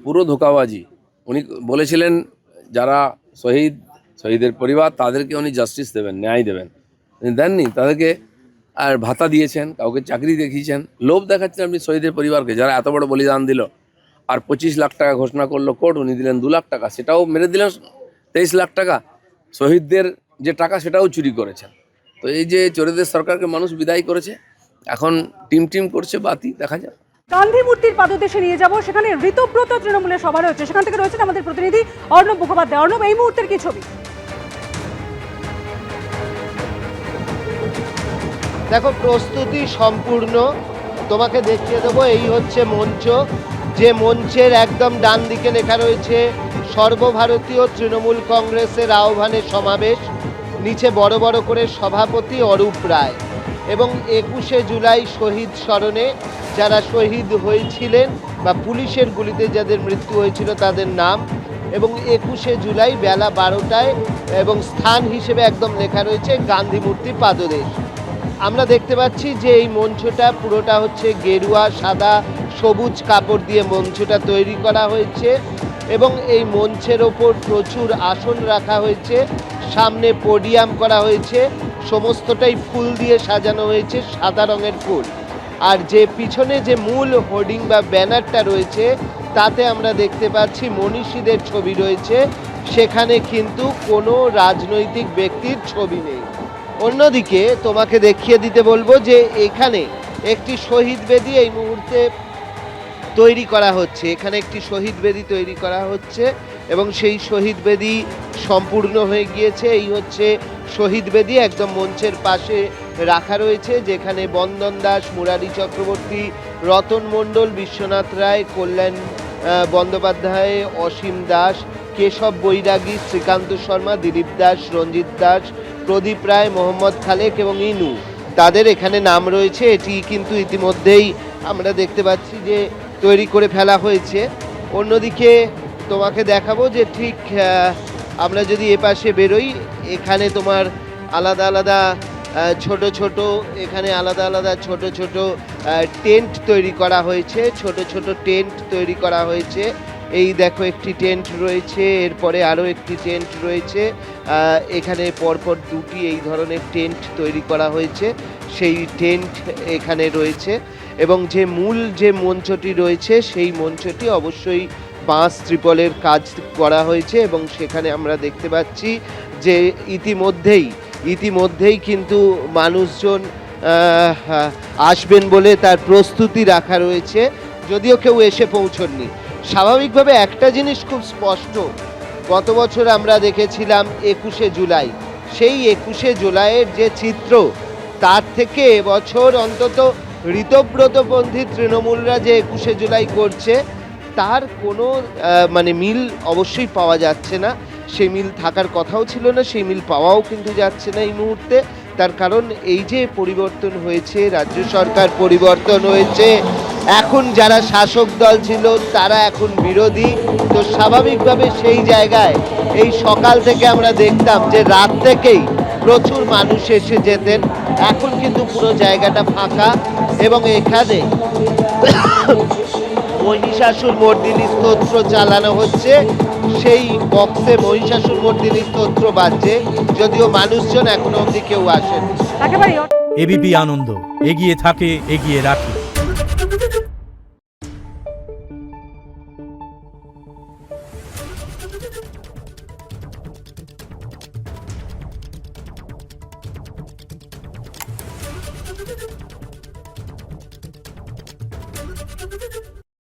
পুরো ধোঁকাবাজি। উনি বলেছিলেন যারা শহীদের পরিবার তাদেরকে উনি জাস্টিস দেবেন, ন্যায় দেবেন, উনি দেননি। তাদেরকে আর ভাতা দিয়েছেন, কাউকে চাকরি দেখিয়েছেন, লোভ দেখাচ্ছেন আপনি শহীদের পরিবারকে, যারা এত বড় বলিদান দিল। আর 25 লাখ টাকা ঘোষণা করলো কোর্ট, উনি দিলেন 2 লাখ টাকা, সেটাও মেরে দিলেন 23 লাখ টাকা। শহীদদের যে টাকা সেটাও চুরি করেছেন। তো এই যে চোরেদের সরকারকে মানুষ বিদায় করেছে, এখন টিম করছে বাতি, দেখা যাক। গান্ধী মূর্তির পাদদেশে নিয়ে যাব, সেখানে ঋতব্রত তৃণমূলের সভা রয়েছে, সেখান থেকে রয়েছেন আমাদের প্রতিনিধি অর্ণব মুখোপাধ্যায়। অর্ণব, এই মুহূর্তের কি ছবি? দেখো, প্রস্তুতি সম্পূর্ণ। তোমাকে দেখিয়ে দেবো, এই হচ্ছে মঞ্চ। যে মঞ্চের একদম ডান দিকে লেখা রয়েছে সর্বভারতীয় তৃণমূল কংগ্রেসের আহ্বানে সমাবেশ। নিচে বড় বড় করে সভাপতি অরূপ রায় এবং 21শে জুলাই শহীদ স্মরণে যারা শহীদ হয়েছিলেন বা পুলিশের গুলিতে যাদের মৃত্যু হয়েছিল তাদের নাম, এবং 21শে জুলাই বেলা 12টায় এবং স্থান হিসেবে একদম লেখা রয়েছে গান্ধী মূর্তি পাদদেশ। আমরা দেখতে পাচ্ছি যে এই মঞ্চটা পুরোটা হচ্ছে গেরুয়া, সাদা, সবুজ কাপড় দিয়ে মঞ্চটা তৈরি করা হয়েছে এবং এই মঞ্চের ওপর প্রচুর আসন রাখা হয়েছে, সামনে পোডিয়াম করা হয়েছে, সমস্তটাই ফুল দিয়ে সাজানো হয়েছে, সাদা রঙের ফুল। আর যে পিছনে যে মূল হোর্ডিং বা ব্যানারটা রয়েছে তাতে আমরা দেখতে পাচ্ছি মনীষীদের ছবি রয়েছে, সেখানে কিন্তু কোনো রাজনৈতিক ব্যক্তির ছবি নেই। অন্যদিকে তোমাকে দেখিয়ে দিতে বলবো যে এখানে একটি শহীদ বেদি এই মুহূর্তে তৈরি করা হচ্ছে। এখানে একটি শহীদ বেদি তৈরি করা হচ্ছে এবং সেই শহীদ বেদি সম্পূর্ণ হয়ে গিয়েছে। এই হচ্ছে শহীদ বেদি, একদম মঞ্চের পাশে রাখা রয়েছে, যেখানে বন্দন দাস, মুরারি চক্রবর্তী, রতন মণ্ডল, বিশ্বনাথ রায়, কল্যাণ বন্দ্যোপাধ্যায়, অসীম দাস, কেশব বৈরাগী, শ্রীকান্ত শর্মা, দিলীপ দাস, রঞ্জিত দাস, প্রদীপ রায়, মোহাম্মদ খালেক এবং ইনু, তাদের এখানে নাম রয়েছে। এটি কিন্তু ইতিমধ্যেই আমরা দেখতে পাচ্ছি যে তৈরি করে ফেলা হয়েছে। অন্যদিকে তোমাকে দেখাবো যে ঠিক আমরা যদি এপাশে বেরোই, এখানে তোমার আলাদা আলাদা ছোট ছোট এখানে আলাদা আলাদা ছোট ছোট টেন্ট তৈরি করা হয়েছে, ছোট ছোট টেন্ট তৈরি করা হয়েছে। এই দেখো একটি টেন্ট রয়েছে, এরপরে আরও একটি টেন্ট রয়েছে, এখানে পরপর দুটি এই ধরনের টেন্ট তৈরি করা হয়েছে, সেই টেন্ট এখানে রয়েছে। এবং যে মূল যে মঞ্চটি রয়েছে সেই মঞ্চটি অবশ্যই বাঁশ ত্রিপলের কাজ করা হয়েছে এবং সেখানে আমরা দেখতে পাচ্ছি যে ইতিমধ্যেই কিন্তু মানুষজন আসবেন বলে তার প্রস্তুতি রাখা রয়েছে, যদিও কেউ এসে পৌঁছননি। স্বাভাবিকভাবে একটা জিনিস খুব স্পষ্ট, গত বছর আমরা দেখেছিলাম 21শে জুলাই, সেই 21শে জুলাইয়ের যে চিত্র, তার থেকে এবছর অন্তত ঋতব্রতপন্থী তৃণমূলরা যে 21শে জুলাই করছে তার কোনো মিল অবশ্যই পাওয়া যাচ্ছে না। সেই মিল থাকার কথাও ছিল না, সেই মিল পাওয়াও কিন্তু যাচ্ছে না এই মুহূর্তে। তার কারণ এই যে পরিবর্তন হয়েছে, রাজ্য সরকার পরিবর্তন হয়েছে, এখন যারা শাসক দল ছিল তারা এখন বিরোধী। তো স্বাভাবিকভাবে সেই জায়গায় এই সকাল থেকে আমরা দেখতাম যে রাত থেকেই প্রচুর মানুষ এসে যেতেন, এখন কিন্তু পুরো জায়গাটা ফাঁকা এবং এখানে মহিষাসুর মর্দিনী স্তোত্র চালানো হচ্ছে। সেই বক্সে মহিষাসুর মর্দিনী স্তোত্র বাজছে, যদিও মানুষজন এখনো অবধি কেউ আসেন। এবিপি আনন্দ, এগিয়ে থাকে, এগিয়ে রাখে।